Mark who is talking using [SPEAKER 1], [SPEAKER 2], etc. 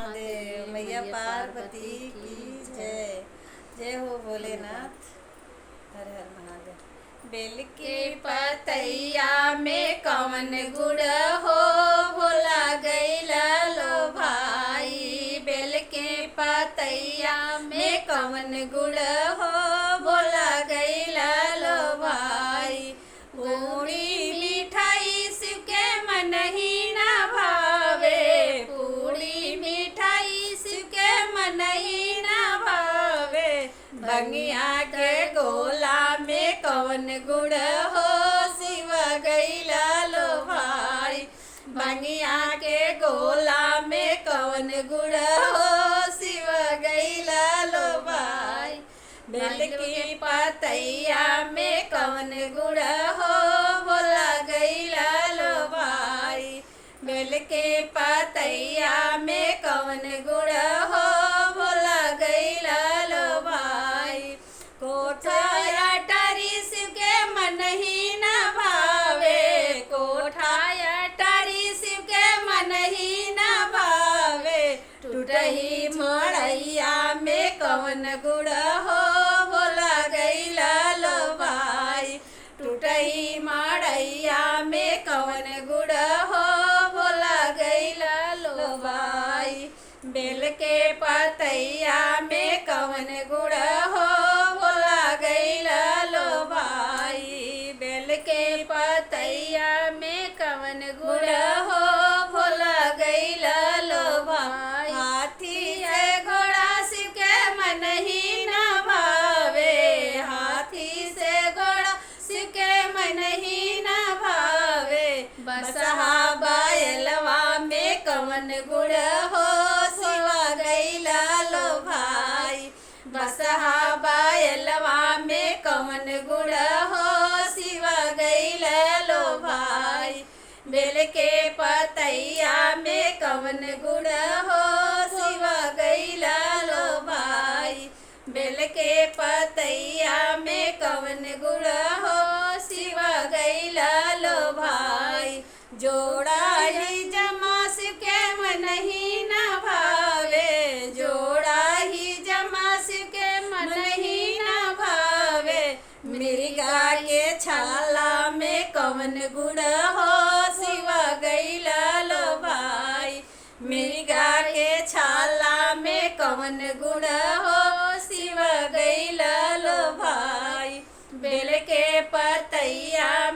[SPEAKER 1] महादेव मैया पार्वती की जय। जय हो भोलेनाथ। हर हर महादेव। बेल के पतैया में कवन गुड़ हो भोला गैला लो भाई। बेल के पतैया में कवन गुड़ हो भोला गैला लो भाई। पूरी मिठाई शिव के मन ही ना भावे। पूरी मिठाई शिव के मन ही ना भावे। भंगिया के गोला में कवन गुड़ हो शिव गैला लो भाई। भंगिया के गोला में कवन गुड़ हो शिव गैला लो भाई। बेल की पतैया में कवन गुड़ हो भोला गैला लो भाई। बेल के पतैया में कवन गुड़ हो भोला गैला लो भाई। कोठाया टारी शिव के मन ही ना भावे। कोठाया टारी शिव के मन ही ना भावे। टूटही मड़ैया में कवन गुड़ हो भोला गैला लो भाई। टूटही मड़ैया में कवन गुड़ हो भोला गैला लो भाई। बेल के पतैया में कवन गुड़ हो भोला गैला लो भाई। बेल के पतैया में कवन गुड़ हो भोला गैला लो भाई। हाथी है घोड़ा शिव के मन ही ना भावे। हाथी से घोड़ा शिव के मन ही ना भावे। बसहा बैलवा में कवन गुड़ हो शिव गैला लो भाई। बसहा बैलवा में कवन गुड़ हो शिव गैला लो भाई। बेल के पतैया में कवन गुड़ हो शिव गैला लो भाई। बेल के पतैया में कवन गुड़ हो शिव गैला लो भाई। जोड़ा ही जमा शिव के मन ही ना भावे। जोड़ा ही जमा शिव के मन ही ना भावे। मृगा के छाला में कवन गुड़ हो शिव गैला लो भाई। मृगा के छाला में कवन गुड़ हो शिव गैला लो भाई। बेल के पतैया